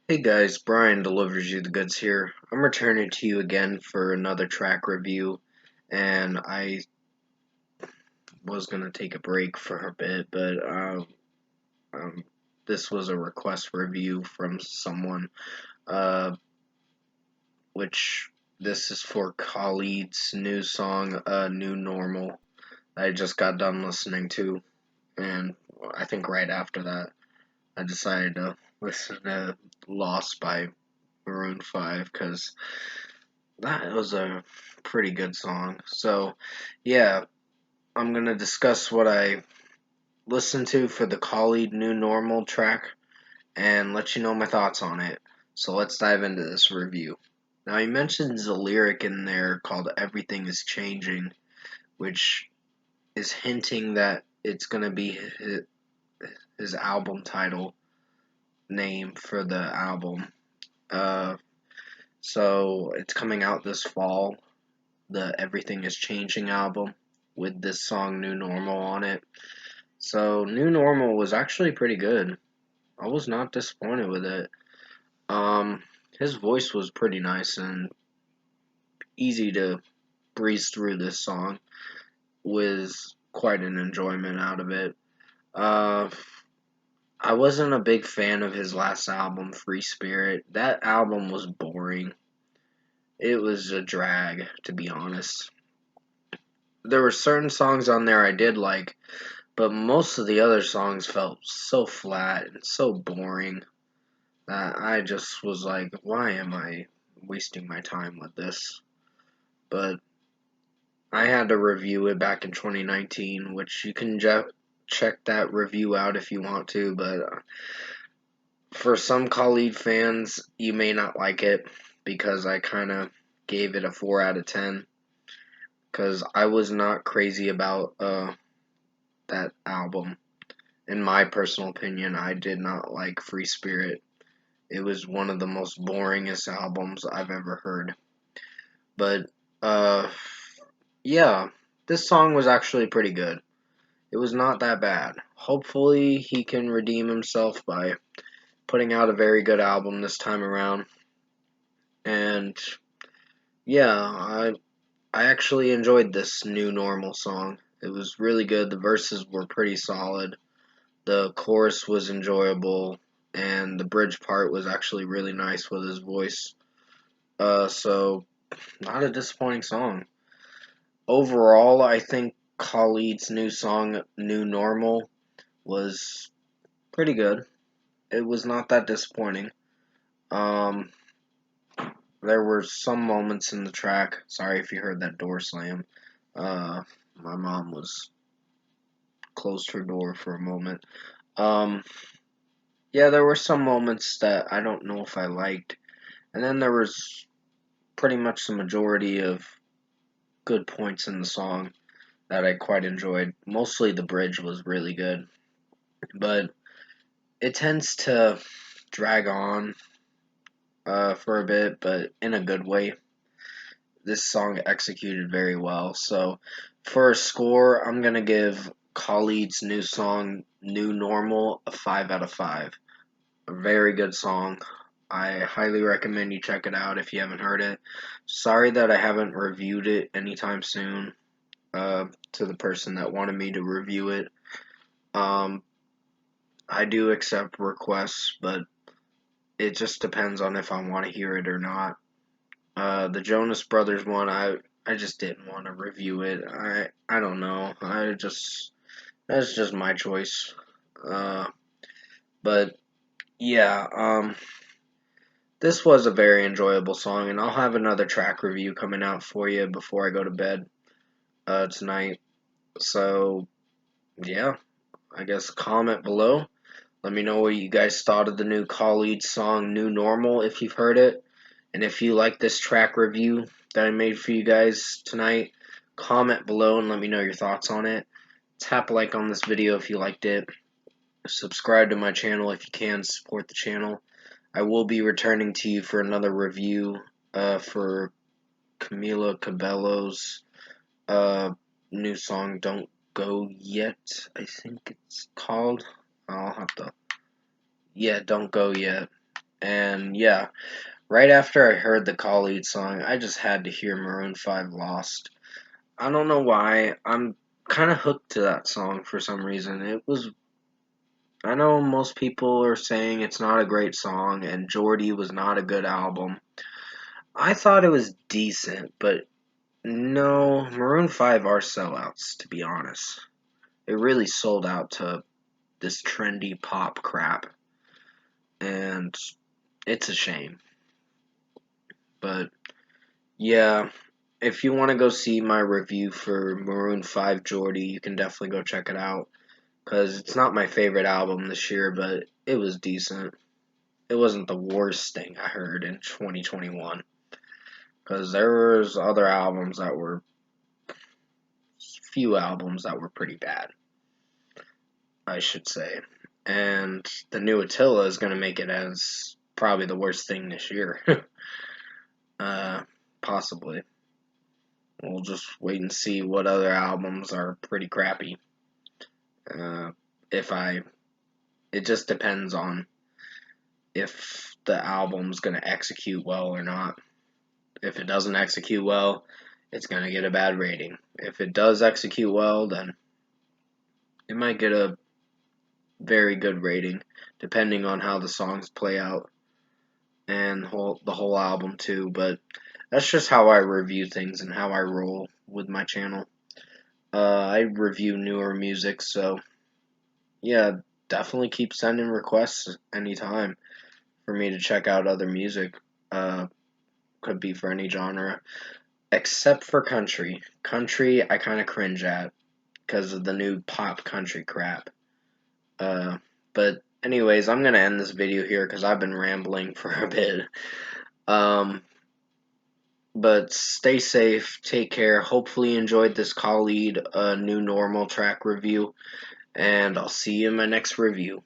Hey guys, Brian delivers you the goods here. I'm returning to you again for another track review, and I was gonna take a break for a bit, but um, this was a request review from someone, uh, which this is for Khalid's new song, "New Normal." I just got done listening to, and I think right after that, I decided to listen to "Lost" by Maroon 5 because that was a pretty good song. So, yeah, I'm going to discuss what I listened to for the Khalid New Normal track and let you know my thoughts on it. So, let's dive into this review. Now, he mentions a lyric in there called Everything is Changing, which is hinting that it's going to be his album title name for the album. Uh, so, it's coming out this fall, the Everything is Changing album with this song New Normal on it. So New Normal was actually pretty good. I was not disappointed with it. Um his voice was pretty nice and easy to breeze through this song with quite an enjoyment out of it. Uh I wasn't a big fan of his last album, Free Spirit. That album was boring. It was a drag, to be honest. There were certain songs on there I did like, but most of the other songs felt so flat and so boring that I just was like, why am I wasting my time with this? But I had to review it back in 2019, which you can check that review out if you want to, but for some Khalid fans, you may not like it because I kind of gave it a 4 out of 10 because I was not crazy about that album. In my personal opinion, I did not like Free Spirit. It was one of the most boringest albums I've ever heard. But uh yeah, this song was actually pretty good. It was not that bad. Hopefully he can redeem himself by putting out a very good album this time around. And yeah, I actually enjoyed this new normal song. It was really good. The verses were pretty solid. The chorus was enjoyable and the bridge part was actually really nice with his voice. So not a disappointing song. Overall, I think Khalid's new song, New Normal, was pretty good. It was not that disappointing. Um, there were some moments in the track. Sorry if you heard that door slam. My mom was closed her door for a moment. Um, yeah, there were some moments that I don't know if I liked. And then there was pretty much the majority of good points in the song that I quite enjoyed. Mostly the bridge was really good. But it tends to drag on for a bit, but in a good way. This song executed very well. So for a score, I'm gonna give Khalid's new song "New Normal" a 5 out of 5. A very good song. I highly recommend you check it out if you haven't heard it. Sorry that I haven't reviewed it anytime soon. To the person that wanted me to review it, um, I do accept requests, but it just depends on if I want to hear it or not. The Jonas Brothers one, I just didn't want to review it. I don't know. I just That's just my choice. Uh, but yeah, this was a very enjoyable song, and I'll have another track review coming out for you before I go to bed tonight. So yeah, I guess comment below. Let me know what you guys thought of the new Khalid song "New Normal" if you've heard it. And if you like this track review that I made for you guys tonight, comment below and let me know your thoughts on it. Tap like on this video if you liked it. Subscribe to my channel if you can, support the channel. I will be returning to you for another review for Camila Cabello's uh, new song, Don't Go Yet, I think it's called. I'll have to. Yeah, Don't Go Yet. And yeah, right after I heard the Khalid song, I just had to hear Maroon 5 Lost. I don't know why. I'm kind of hooked to that song for some reason. I know most people are saying it's not a great song and Jordy was not a good album. I thought it was decent, but no, Maroon 5 are sellouts, to be honest. It really sold out to this trendy pop crap, and it's a shame. But yeah, if you want to go see my review for Maroon 5 Jordy, you can definitely go check it out. Because it's not my favorite album this year, but it was decent. It wasn't the worst thing I heard in 2021. Because there was other albums that were, few albums that were pretty bad, I should say. And the new Attila is going to make it as probably the worst thing this year. uh, Possibly. We'll just wait and see what other albums are pretty crappy. Uh, if I, it just depends on if the album's gonna execute well or not. If it doesn't execute well, it's gonna get a bad rating. If it does execute well, then it might get a very good rating, depending on how the songs play out and the whole album too. But that's just how I review things and how I roll with my channel. I review newer music, so yeah, definitely keep sending requests anytime for me to check out other music. Could be for any genre, except for country. Country, I kind of cringe at because of the new pop country crap. Uh, but anyways, I'm gonna end this video here because I've been rambling for a bit. Um, but stay safe, take care. Hopefully, you enjoyed this Khalid new normal track review, and I'll see you in my next review.